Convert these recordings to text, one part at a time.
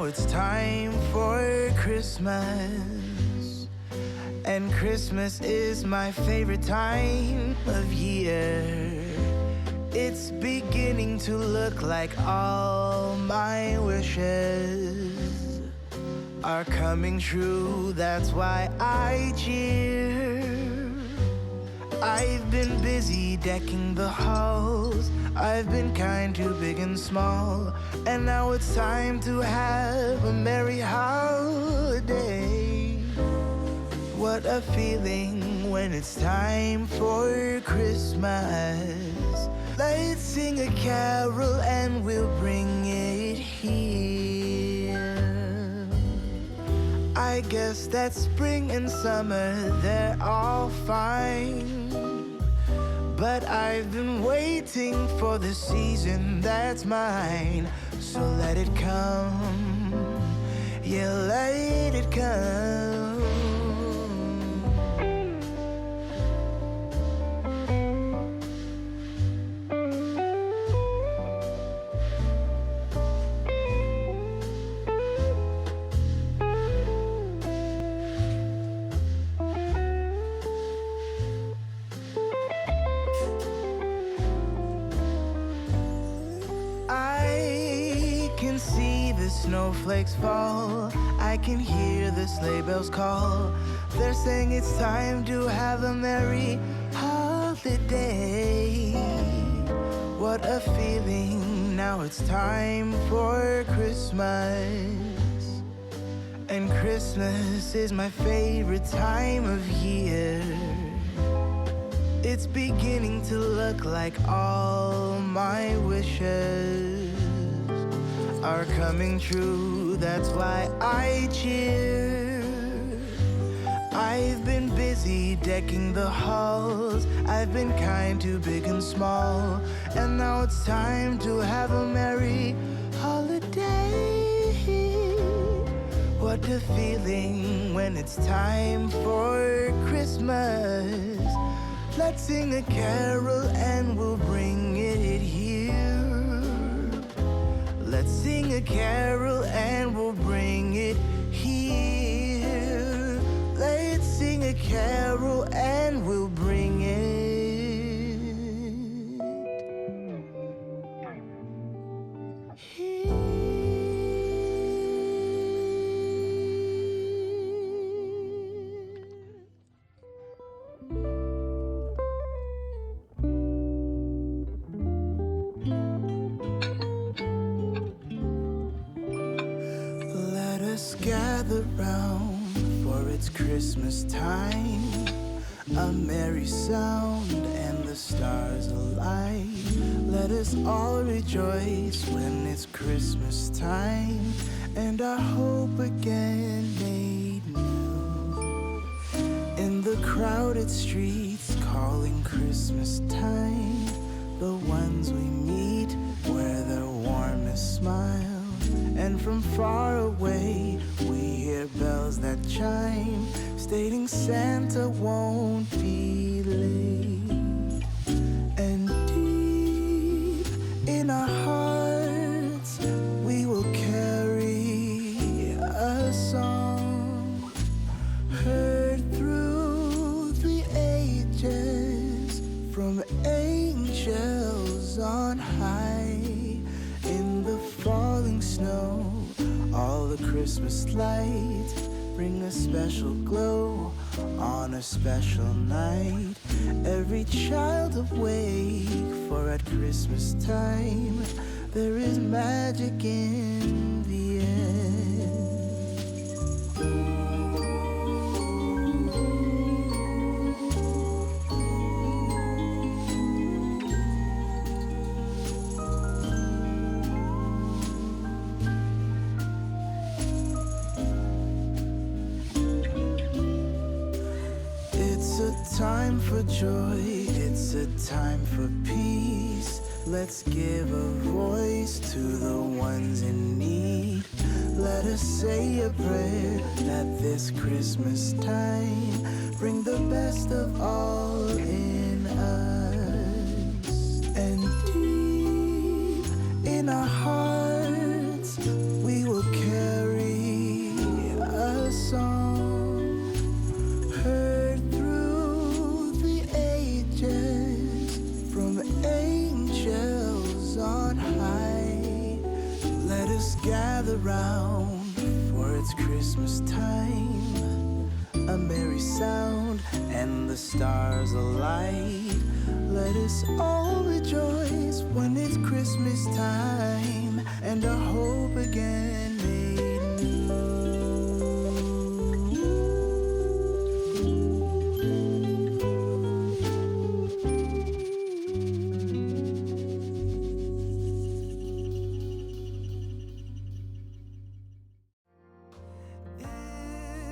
it's time for Christmas. And Christmas is my favorite time of year. It's beginning to look like all my wishes are coming true. That's why I cheer. I've been busy decking the halls. I've been kind to big and small. And now it's time to have a merry holiday. What a feeling when it's time for Christmas. Let's sing a carol and we'll bring it here. I guess that spring and summer, they're all fine. But I've been waiting for the season that's mine. So let it come, yeah, let it come. Snowflakes fall, I can hear the sleigh bells call. They're saying it's time to have a merry holiday. What a feeling, now it's time for Christmas. And Christmas is my favorite time of year. It's beginning to look like all my wishes are coming true. That's why I cheer. I've been busy decking the halls. I've been kind to big and small. And now it's time to have a merry holiday. What a feeling when it's time for Christmas. Let's sing a carol and we'll bring it here. Let's sing a carol and we'll bring it here. Let's sing a carol and we'll bring it here. Gather round, for it's Christmas time. A merry sound and the stars alight. Let us all rejoice when it's Christmas time, and our hope again made new. In the crowded streets calling Christmas time, the ones we meet wear their warmest smile. And from far away we hear bells that chime, stating Santa won't be late. And deep in our hearts we will carry a song, heard through the ages from angels on high. In the falling snow, all the Christmas lights bring a special glow on a special night. Every child awake, for at Christmas time there is magic in the air. It's a time for joy, it's a time for peace. Let's give a voice to the ones in need. Let us say a prayer at this Christmas time. Bring the best of all in us. And deep in our hearts we will carry around, for it's Christmas time. A merry sound and the stars alight. Let us all rejoice when it's Christmas time and our hope again made new.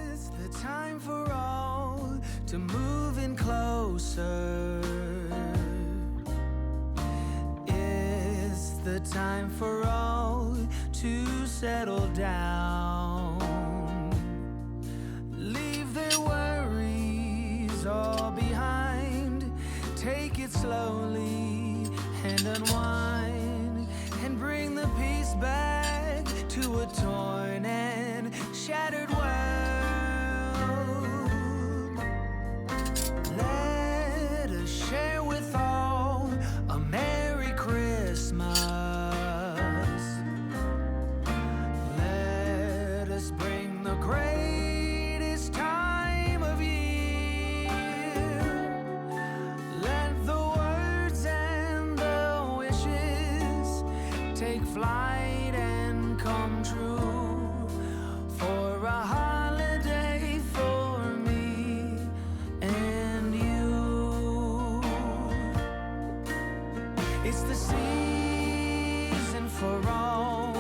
It's the time for all to move in closer. It's the time for all to settle down. Leave their worries all behind. Take it slowly and unwind, and bring the peace back to a torn and shattered world. Let us share with all a Merry Christmas. Let us bring the greatest time of year. Let the words and the wishes take flight and come true, for a holiday for me and you. It's the season for all,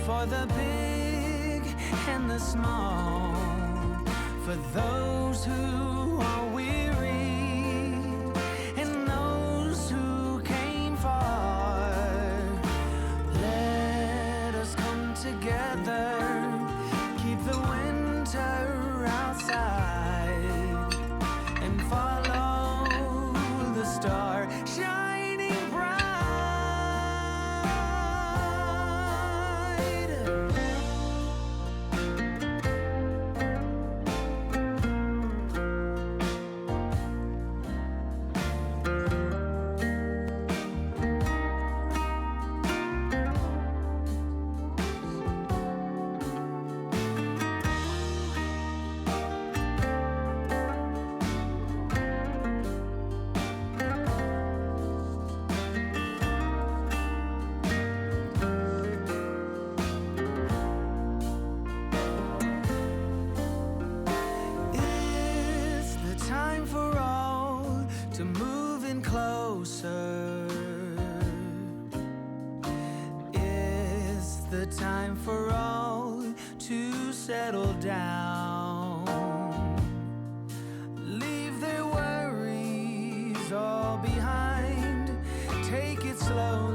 for the big and the small, for those who are weary and those who came far. Let us come together, keep the winter outside, and follow the star shining bright. It's the time for all to move in closer. It's the time for all to settle down. Leave their worries all behind. Take it slow